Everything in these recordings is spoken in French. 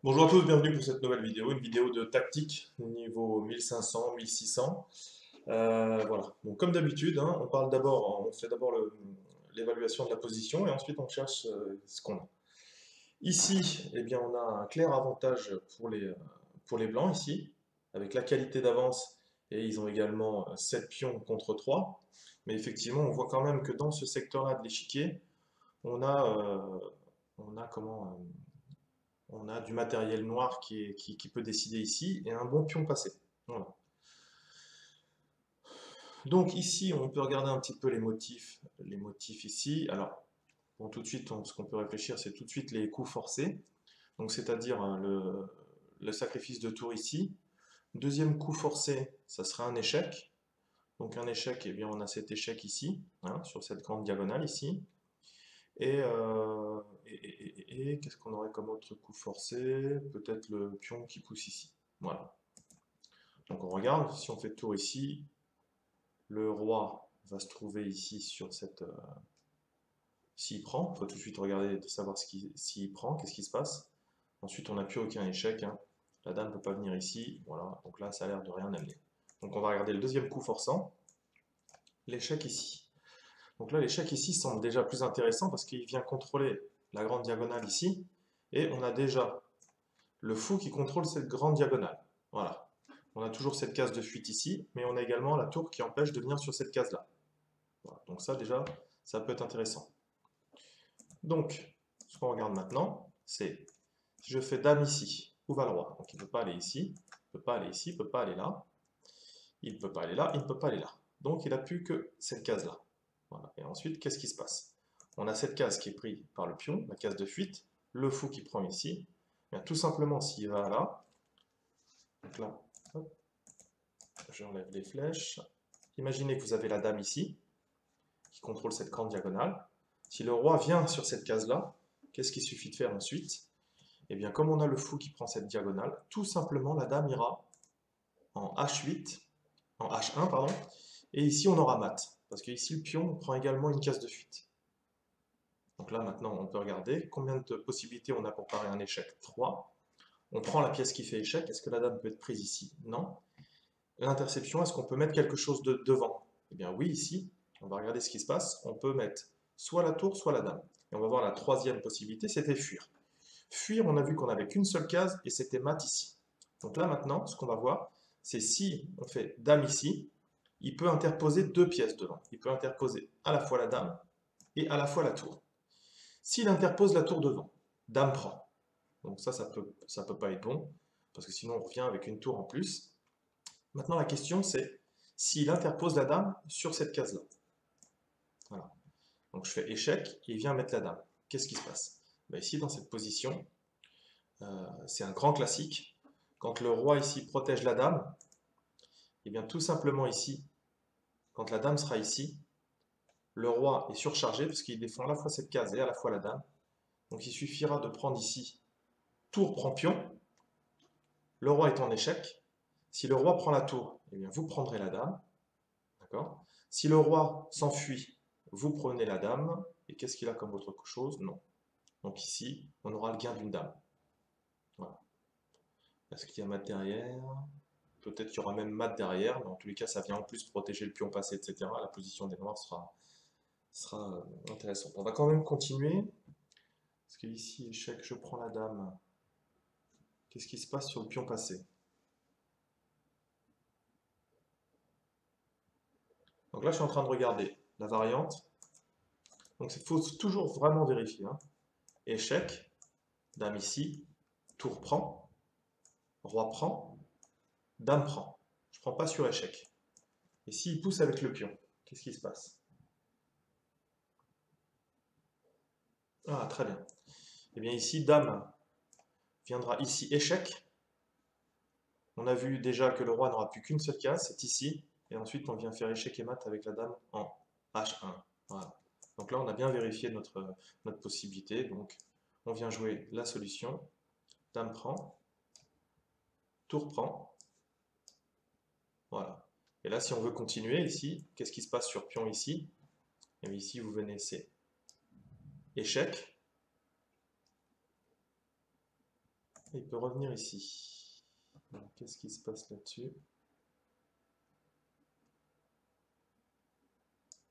Bonjour à tous, bienvenue pour cette nouvelle vidéo, une vidéo de tactique niveau 1500, 1600. Voilà, donc comme d'habitude, hein, on fait d'abord l'évaluation de la position et ensuite on cherche ce qu'on a. Ici, eh bien, on a un clair avantage pour les blancs ici, avec la qualité d'avance et ils ont également 7 pions contre 3. Mais effectivement, on voit quand même que dans ce secteur-là de l'échiquier, on a, on a comment, on a du matériel noir qui peut décider ici et un bon pion passé. Voilà. Donc ici, on peut regarder un petit peu les motifs ici. Alors, bon, tout de suite, ce qu'on peut réfléchir, c'est tout de suite les coups forcés. Donc, c'est-à-dire hein, le sacrifice de tour ici. Deuxième coup forcé, ça sera un échec. Donc un échec, eh bien, on a cet échec ici, hein, sur cette grande diagonale ici. Et qu'est-ce qu'on aurait comme autre coup forcé? Peut-être le pion qui pousse ici. Voilà. Donc on regarde, si on fait tour ici, le roi va se trouver ici sur cette... s'il prend, il faut tout de suite regarder de savoir s'il prend, qu'est-ce qui se passe. Ensuite on n'a plus aucun échec, hein. La dame ne peut pas venir ici, voilà, donc là ça a l'air de rien amener. Donc on va regarder le deuxième coup forçant, l'échec ici. Donc là l'échec ici semble déjà plus intéressant parce qu'il vient contrôler la grande diagonale ici, et on a déjà le fou qui contrôle cette grande diagonale. Voilà. On a toujours cette case de fuite ici, mais on a également la tour qui empêche de venir sur cette case-là. Voilà. Donc ça déjà, ça peut être intéressant. Donc, ce qu'on regarde maintenant, c'est si je fais dame ici, où va le roi? Donc il ne peut pas aller ici, il ne peut pas aller ici, il ne peut pas aller là, il ne peut pas aller là, il ne peut pas aller là. Donc il n'a plus que cette case-là. Voilà. Et ensuite, qu'est-ce qui se passe? On a cette case qui est prise par le pion, la case de fuite, le fou qui prend ici. Bien, tout simplement, s'il va là, donc là, hop, j'enlève les flèches. Imaginez que vous avez la dame ici, qui contrôle cette grande diagonale. Si le roi vient sur cette case-là, qu'est-ce qu'il suffit de faire ensuite? Eh bien, comme on a le fou qui prend cette diagonale, tout simplement la dame ira en H8, en H1, pardon, et ici on aura mat, parce que ici le pion prend également une case de fuite. Donc là maintenant on peut regarder combien de possibilités on a pour parer un échec. 3. On prend la pièce qui fait échec, est-ce que la dame peut être prise ici? Non. L'interception, est-ce qu'on peut mettre quelque chose devant? Eh bien oui, ici, on va regarder ce qui se passe. On peut mettre soit la tour, soit la dame. Et on va voir la troisième possibilité, c'était fuir. Fuir, on a vu qu'on n'avait qu'une seule case et c'était mat ici. Donc là maintenant, ce qu'on va voir, c'est si on fait dame ici, il peut interposer deux pièces devant. Il peut interposer à la fois la dame et à la fois la tour. S'il interpose la tour devant, dame prend. Donc ça peut pas être bon, parce que sinon on revient avec une tour en plus. Maintenant, la question, c'est s'il interpose la dame sur cette case-là. Voilà. Donc, je fais échec et il vient mettre la dame. Qu'est-ce qui se passe? Ben, ici, dans cette position, c'est un grand classique. Quand le roi ici protège la dame, et bien tout simplement ici, quand la dame sera ici, le roi est surchargé parce qu'il défend à la fois cette case et à la fois la dame. Donc, il suffira de prendre ici tour prend pion. Le roi est en échec. Si le roi prend la tour, eh bien vous prendrez la dame. D'accord? Si le roi s'enfuit, vous prenez la dame. Et qu'est-ce qu'il a comme autre chose? Non. Donc ici, on aura le gain d'une dame. Voilà. Est-ce qu'il y a mat derrière? Peut-être qu'il y aura même mat derrière, mais en tous les cas, ça vient en plus protéger le pion passé, etc. La position des noirs sera intéressante. On va quand même continuer. Parce que ici, échec, je prends la dame. Qu'est-ce qui se passe sur le pion passé? Donc là, je suis en train de regarder la variante. Donc il faut toujours vraiment vérifier, hein. Échec, dame ici, tour prend, roi prend, dame prend. Je ne prends pas sur échec. Et s'il pousse avec le pion, qu'est-ce qui se passe? Ah, très bien. Eh bien ici, dame viendra ici échec. On a vu déjà que le roi n'aura plus qu'une seule case, c'est ici. Et ensuite, on vient faire échec et mat avec la dame en H1. Voilà. Donc là, on a bien vérifié notre possibilité. Donc, on vient jouer la solution. Dame prend, tour prend. Voilà. Et là, si on veut continuer ici, qu'est-ce qui se passe sur pion ici? Et ici, vous venez, c'est échec. Il peut revenir ici. Qu'est-ce qui se passe là-dessus?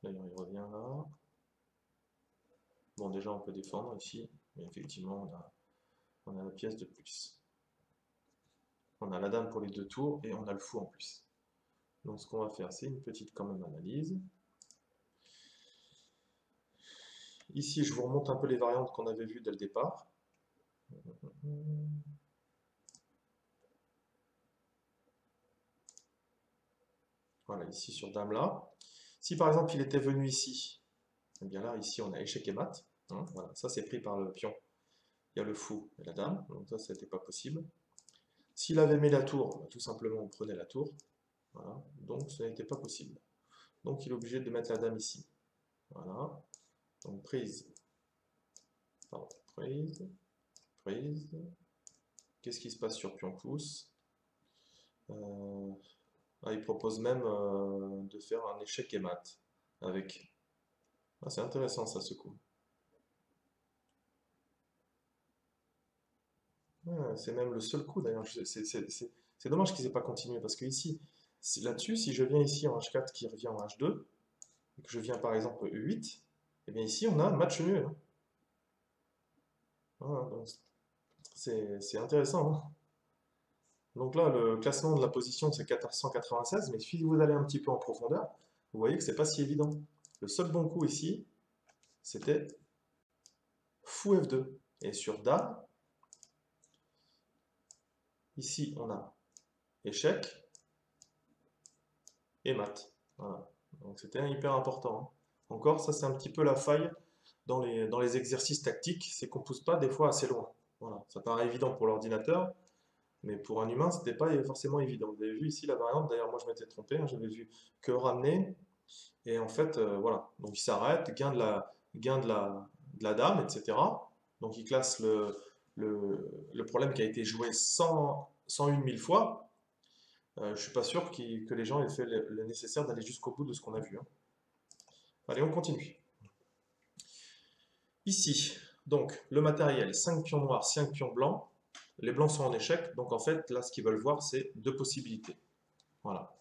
D'ailleurs, il revient là. Bon, déjà, on peut défendre ici, mais effectivement, on a la pièce de plus. On a la dame pour les 2 tours et on a le fou en plus. Donc, ce qu'on va faire, c'est une petite quand même analyse. Ici, je vous remonte un peu les variantes qu'on avait vues dès le départ. Voilà, ici sur dame là. Si par exemple il était venu ici, eh bien là, ici on a échec et mat. Hein, voilà, ça c'est pris par le pion. Il y a le fou et la dame, donc ça n'était pas possible. S'il avait mis la tour, tout simplement on prenait la tour. Voilà, donc ça n'était pas possible. Donc il est obligé de mettre la dame ici. Voilà, donc prise, pardon, prise, prise. Qu'est-ce qui se passe sur pion pouce? Il propose même de faire un échec et mat avec. Ah, c'est intéressant ça, ce coup. Ouais, c'est même le seul coup d'ailleurs. C'est dommage qu'ils aient pas continué parce que ici, là-dessus, si je viens ici en H4 qui revient en H2, et que je viens par exemple E8, et bien ici on a match nul. Hein. Voilà, donc c'est intéressant. Hein. Donc là, le classement de la position c'est 496, mais si vous allez un petit peu en profondeur, vous voyez que c'est pas si évident. Le seul bon coup ici, c'était fou F2. Et sur Dame, ici on a échec et mat. Voilà. Donc c'était hyper important. Hein. Encore, ça c'est un petit peu la faille dans les exercices tactiques, c'est qu'on ne pousse pas des fois assez loin. Voilà. Ça paraît évident pour l'ordinateur, mais pour un humain, c'était pas forcément évident. Vous avez vu ici la variante, d'ailleurs moi je m'étais trompé, hein, j'avais vu que ramener, et en fait, voilà. Donc il s'arrête, de la dame, etc. Donc il classe le problème qui a été joué 101 000 fois. Je ne suis pas sûr que les gens aient fait le nécessaire d'aller jusqu'au bout de ce qu'on a vu. Hein. Allez, on continue. Ici, donc le matériel, 5 pions noirs, 5 pions blancs. Les blancs sont en échec, donc en fait, là, ce qu'ils veulent voir, c'est 2 possibilités. Voilà.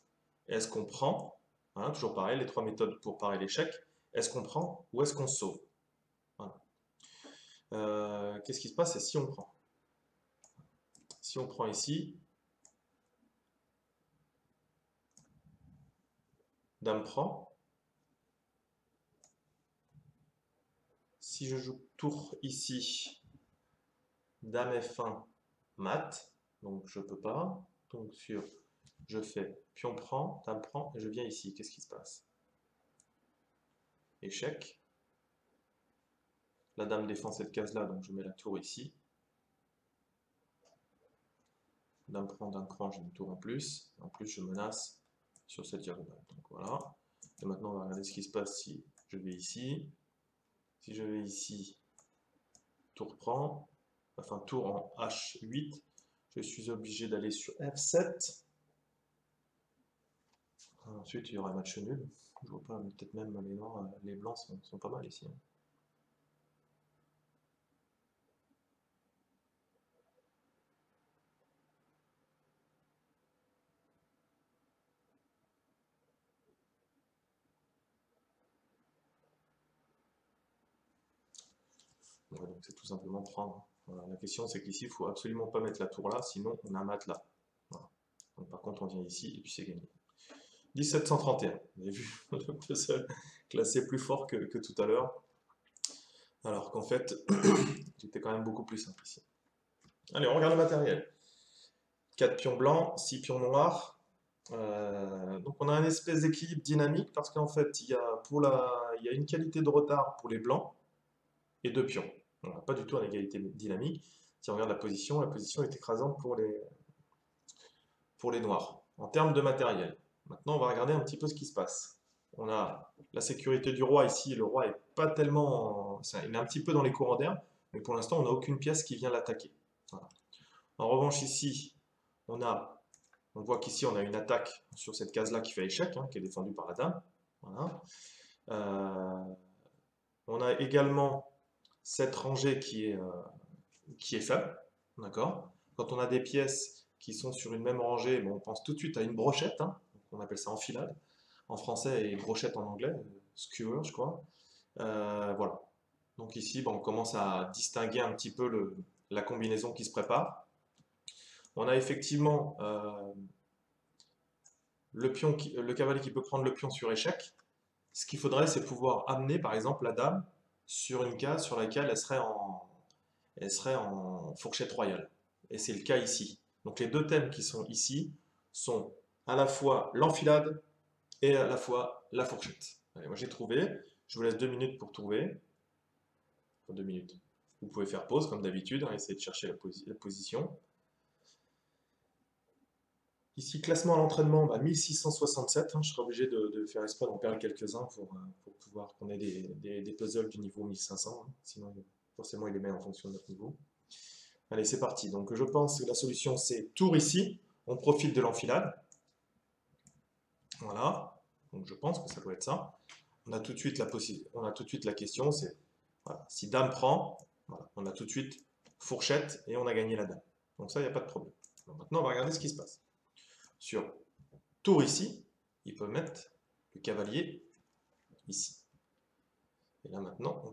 Est-ce qu'on prend, hein, toujours pareil, les 3 méthodes pour parer l'échec, est-ce qu'on prend ou est-ce qu'on sauve? Voilà. Qu'est-ce qui se passe? C'est si on prend. Si on prend ici, dame prend. Si je joue tour ici, dame F1, mat, donc je peux pas. Donc je fais pion prend, dame prend, et je viens ici. Qu'est-ce qui se passe? Échec. La dame défend cette case-là, donc je mets la tour ici. Dame prend, dame prend, j'ai une tour en plus. En plus, je menace sur cette diagonale. Donc voilà. Et maintenant, on va regarder ce qui se passe si je vais ici. Si je vais ici, tour prend, enfin tour en H8. Je suis obligé d'aller sur F7. Ensuite, il y aura un match nul. Je vois pas, peut-être même les noirs, les blancs sont pas mal ici. Hein. Ouais, donc c'est tout simplement prendre. Voilà. La question c'est qu'ici, il ne faut absolument pas mettre la tour là, sinon on a un mat là. Voilà. Donc, par contre, on vient ici et puis c'est gagné. 1731, vous avez vu, le puzzle classé plus fort que tout à l'heure. Alors qu'en fait, j'étais quand même beaucoup plus simple ici. Allez, on regarde le matériel. 4 pions blancs, 6 pions noirs. Donc on a un espèce d'équilibre dynamique parce qu'en fait, il y a une qualité de retard pour les blancs et 2 pions. On n'a pas du tout une égalité dynamique. Si on regarde la position est écrasante pour les noirs. En termes de matériel. Maintenant, on va regarder un petit peu ce qui se passe. On a la sécurité du roi ici. Le roi est pas tellement... il est un petit peu dans les courants d'air, mais pour l'instant, on n'a aucune pièce qui vient l'attaquer. Voilà. En revanche, ici, on voit qu'ici, on a une attaque sur cette case-là qui fait échec, hein, qui est défendue par la dame. Voilà. On a également cette rangée qui est faible, d'accord? quand on a des pièces qui sont sur une même rangée, bon, on pense tout de suite à une brochette, hein, on appelle ça enfilade, en français et brochette en anglais, skewer je crois. Voilà. Donc ici, bon, on commence à distinguer un petit peu la combinaison qui se prépare. On a effectivement le cavalier qui peut prendre le pion sur échec. Ce qu'il faudrait, c'est pouvoir amener, par exemple, la dame sur une case sur laquelle elle serait en fourchette royale. Et c'est le cas ici. Donc les deux thèmes qui sont ici sont à la fois l'enfilade et à la fois la fourchette. Allez, moi j'ai trouvé. Je vous laisse 2 minutes pour trouver. Enfin, 2 minutes. Vous pouvez faire pause comme d'habitude, hein, essayer de chercher la position. Ici, classement à l'entraînement, 1667. Hein, je serai obligé de faire exprès d'en perdre quelques-uns pour pouvoir qu'on ait des puzzles du niveau 1500. Hein, sinon, forcément, il les met en fonction de notre niveau. Allez, c'est parti. Donc, je pense que la solution, c'est tour ici. On profite de l'enfilade. Voilà. Donc, je pense que ça doit être ça. On a tout de suite la question, c'est voilà, si dame prend, voilà, on a tout de suite fourchette et on a gagné la dame. Donc ça, il n'y a pas de problème. Donc, maintenant, on va regarder ce qui se passe. Sur tour ici, il peut mettre le cavalier ici. Et là maintenant, on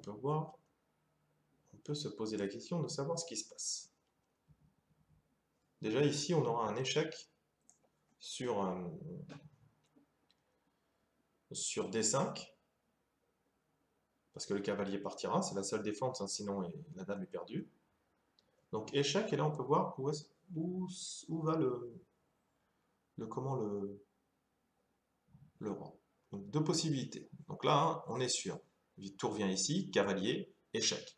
peut se poser la question de savoir ce qui se passe. Déjà ici, on aura un échec sur D5, parce que le cavalier partira, c'est la seule défense, hein, sinon la dame est perdue. Donc échec, et là on peut voir où va le roi. Donc deux possibilités. Donc là, hein, on est sûr. Tour vient ici, cavalier, échec.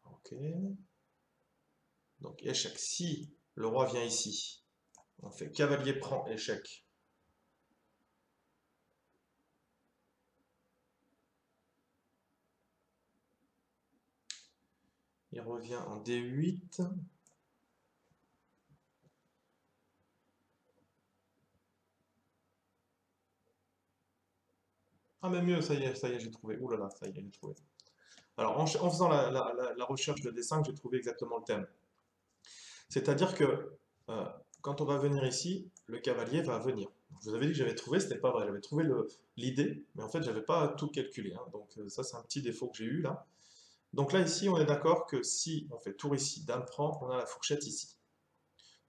Ok. Donc échec. Si le roi vient ici, on fait cavalier prend échec. Il revient en D8. Ah mais mieux, ça y est, j'ai trouvé. Ouh là là, ça y est, j'ai trouvé. Alors en faisant la recherche de D5, j'ai trouvé exactement le thème. C'est-à-dire que quand on va venir ici, le cavalier va venir. Je vous avais dit que j'avais trouvé, ce n'est pas vrai. J'avais trouvé l'idée, mais en fait, je n'avais pas tout calculé. Hein. Donc ça, c'est un petit défaut que j'ai eu là. Donc là, ici, on est d'accord que si on fait tour ici, dame prend, on a la fourchette ici.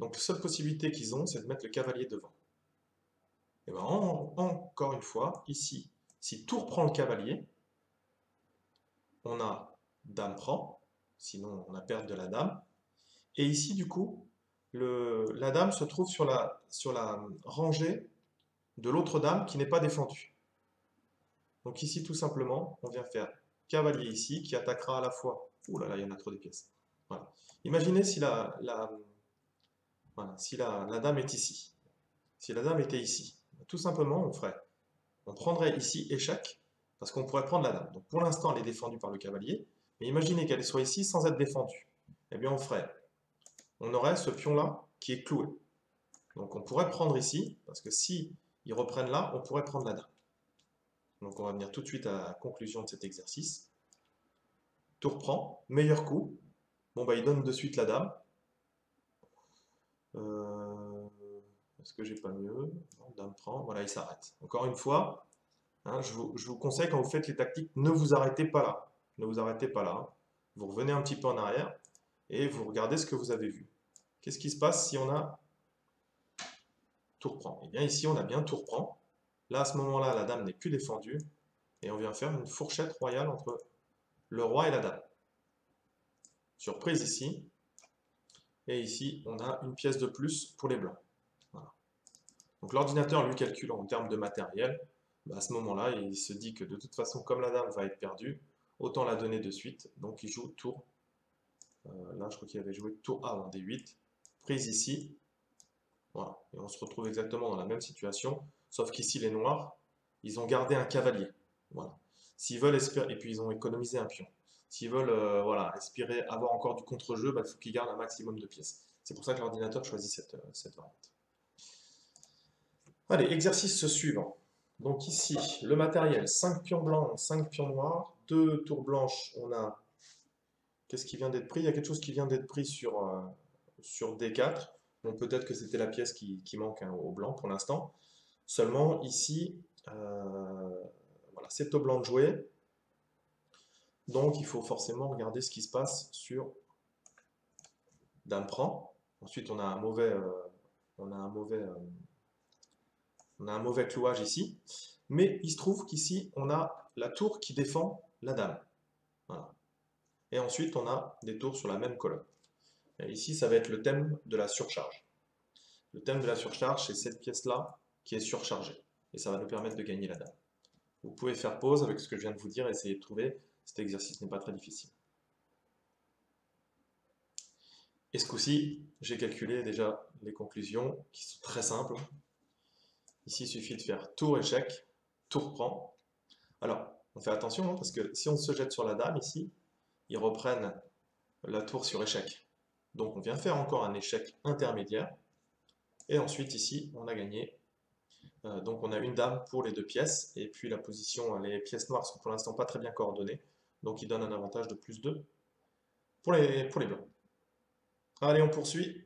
Donc la seule possibilité qu'ils ont, c'est de mettre le cavalier devant. Et bien, encore une fois, ici, si tour prend le cavalier, on a dame prend, sinon on a perte de la dame. Et ici, du coup, la dame se trouve sur la rangée de l'autre dame qui n'est pas défendue. Donc ici, tout simplement, on vient faire cavalier ici, qui attaquera à la fois... Ouh là là, il y en a trop de pièces. Voilà. Imaginez si si la dame est ici. Si la dame était ici. Tout simplement, on prendrait ici échec, parce qu'on pourrait prendre la dame. Donc pour l'instant, elle est défendue par le cavalier, mais imaginez qu'elle soit ici sans être défendue. Eh bien, on aurait ce pion-là qui est cloué. Donc on pourrait prendre ici, parce que si ils reprennent là, on pourrait prendre la dame. Donc on va venir tout de suite à la conclusion de cet exercice. Tour prend, meilleur coup. Bon bah il donne de suite la dame. Est-ce que j'ai pas mieux? Non, dame prend, voilà, il s'arrête. Encore une fois, hein, je vous conseille quand vous faites les tactiques, ne vous arrêtez pas là. Ne vous arrêtez pas là. Vous revenez un petit peu en arrière et vous regardez ce que vous avez vu. Qu'est-ce qui se passe si on a tour prend? Eh bien ici on a bien tour prend. Là à ce moment-là, la dame n'est plus défendue et on vient faire une fourchette royale entre le roi et la dame. Surprise ici. Et ici, on a une pièce de plus pour les blancs. Voilà. Donc l'ordinateur lui calcule en termes de matériel. À ce moment-là, il se dit que de toute façon, comme la dame va être perdue, autant la donner de suite. Donc il joue tour. Là, je crois qu'il avait joué tour A en D8. Prise ici. Voilà. Et on se retrouve exactement dans la même situation. Sauf qu'ici, les noirs, ils ont gardé un cavalier. Voilà. S'ils veulent espérer, et puis ils ont économisé un pion. S'ils veulent voilà, espérer avoir encore du contre-jeu, il faut qu'ils gardent un maximum de pièces. C'est pour ça que l'ordinateur choisit cette variante. Allez, exercice suivant. Donc ici, le matériel, 5 pions blancs, 5 pions noirs, 2 tours blanches, on a... Qu'est-ce qui vient d'être pris? Il y a quelque chose qui vient d'être pris sur D4. Bon, peut-être que c'était la pièce qui manque hein, au blanc pour l'instant. Seulement, ici, voilà, c'est au blanc de jouer. Donc, il faut forcément regarder ce qui se passe sur Dame prend. Ensuite, on a on a un mauvais clouage ici. Mais il se trouve qu'ici, on a la tour qui défend la dame. Voilà. Et ensuite, on a des tours sur la même colonne. Et ici, ça va être le thème de la surcharge. Le thème de la surcharge, c'est cette pièce-là qui est surchargée. Et ça va nous permettre de gagner la dame. Vous pouvez faire pause avec ce que je viens de vous dire et essayer de trouver. Cet exercice n'est pas très difficile. Et ce coup-ci, j'ai calculé déjà les conclusions qui sont très simples. Ici, il suffit de faire tour échec, tour prend. Alors, on fait attention hein, parce que si on se jette sur la dame ici, ils reprennent la tour sur échec. Donc on vient faire encore un échec intermédiaire. Et ensuite ici, on a gagné. Donc on a une dame pour les deux pièces. Et puis la position, les pièces noires sont pour l'instant pas très bien coordonnées. Donc il donne un avantage de +2 pour les blancs. Allez, on poursuit.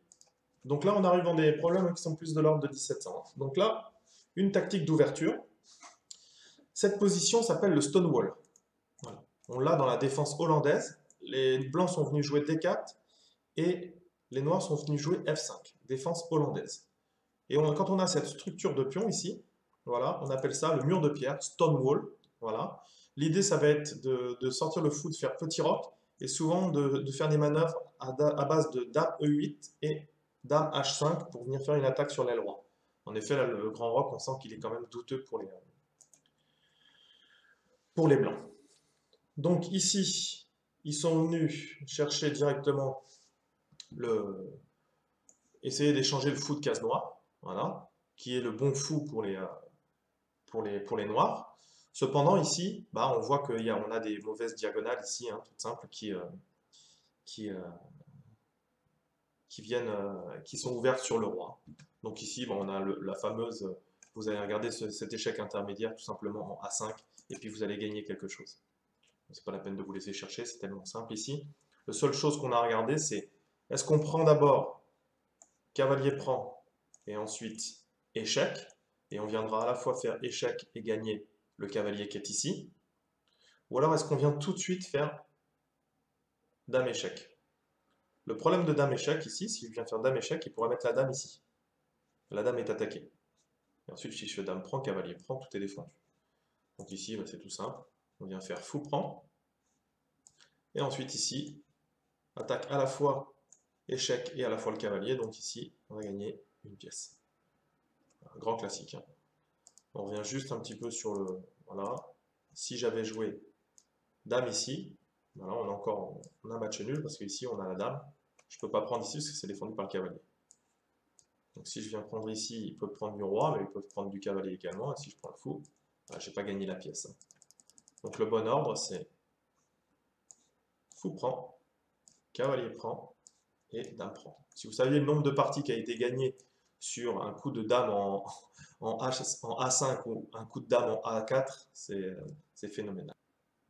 Donc là, on arrive dans des problèmes qui sont plus de l'ordre de 1700. Donc là, une tactique d'ouverture. Cette position s'appelle le Stonewall. Voilà. On l'a dans la défense hollandaise. Les blancs sont venus jouer D4 et les noirs sont venus jouer F5, défense hollandaise. Et quand on a cette structure de pion ici, voilà, on appelle ça le mur de pierre, Stonewall. Voilà. L'idée, ça va être de sortir le fou, de faire petit roc, et souvent de faire des manœuvres à base de dame E8 et dame H5 pour venir faire une attaque sur l'aile roi. En effet, là, le grand roc, on sent qu'il est quand même douteux pour les blancs. Donc ici, ils sont venus chercher directement essayer d'échanger le fou de case noire, voilà, qui est le bon fou pour les noirs. Cependant, ici, bah, on voit qu'on a des mauvaises diagonales ici, hein, toutes simples, qui sont ouvertes sur le roi. Donc ici, bon, on a la fameuse, vous allez regarder cet échec intermédiaire tout simplement en A5, et puis vous allez gagner quelque chose. C'est pas la peine de vous laisser chercher, c'est tellement simple ici. La seule chose qu'on a à regarder, c'est est-ce qu'on prend d'abord cavalier prend, et ensuite échec, et on viendra à la fois faire échec et gagner le cavalier qui est ici, ou alors est-ce qu'on vient tout de suite faire dame échec. Le problème de dame échec ici, si je viens faire dame échec, il pourrait mettre la dame ici. La dame est attaquée. Et ensuite, si je fais dame prend, cavalier prend, tout est défendu. Donc ici, bah, c'est tout simple. On vient faire fou prend. Et ensuite ici, attaque à la fois échec et à la fois le cavalier. Donc ici, on va gagner une pièce. Un grand classique. Hein. On revient juste un petit peu sur le... Voilà. Si j'avais joué dame ici, voilà, on a un match nul parce qu'ici on a la dame. Je ne peux pas prendre ici parce que c'est défendu par le cavalier. Donc si je viens prendre ici, ils peuvent prendre du roi, mais ils peuvent prendre du cavalier également. Et si je prends le fou, je n'ai pas gagné la pièce. Hein. Donc le bon ordre, c'est fou prend, cavalier prend et dame prend. Si vous saviez le nombre de parties qui a été gagné sur un coup de dame en A5 ou un coup de dame en A4, c'est phénoménal.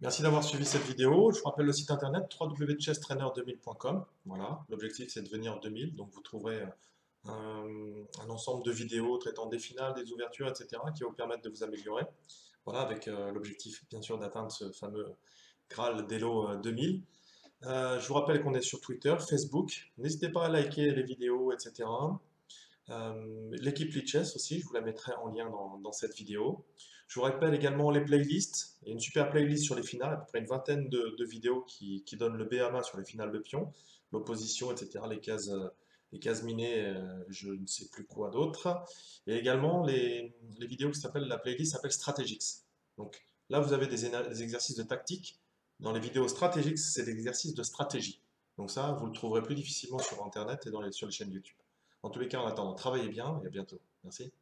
Merci d'avoir suivi cette vidéo. Je vous rappelle le site internet www.chesstrainer2000.com. Voilà, l'objectif c'est de devenir 2000, donc vous trouverez un ensemble de vidéos traitant des finales, des ouvertures, etc. qui va vous permettre de vous améliorer. Voilà, avec l'objectif bien sûr d'atteindre ce fameux Graal d'Elo 2000. Je vous rappelle qu'on est sur Twitter, Facebook. N'hésitez pas à liker les vidéos, etc. L'équipe Lichess aussi, je vous la mettrai en lien dans cette vidéo. Je vous rappelle également les playlists. Il y a une super playlist sur les finales, à peu près une vingtaine de vidéos qui donnent le BAMA sur les finales de pion, l'opposition, etc. Les cases minées, je ne sais plus quoi d'autre. Et également les vidéos qui s'appellent, la playlist s'appelle Strategics. Donc là, vous avez des exercices de tactique. Dans les vidéos Strategics, c'est des exercices de stratégie. Donc ça, vous le trouverez plus difficilement sur Internet et sur les chaînes YouTube. En tous les cas, en attendant, travaillez bien et à bientôt. Merci.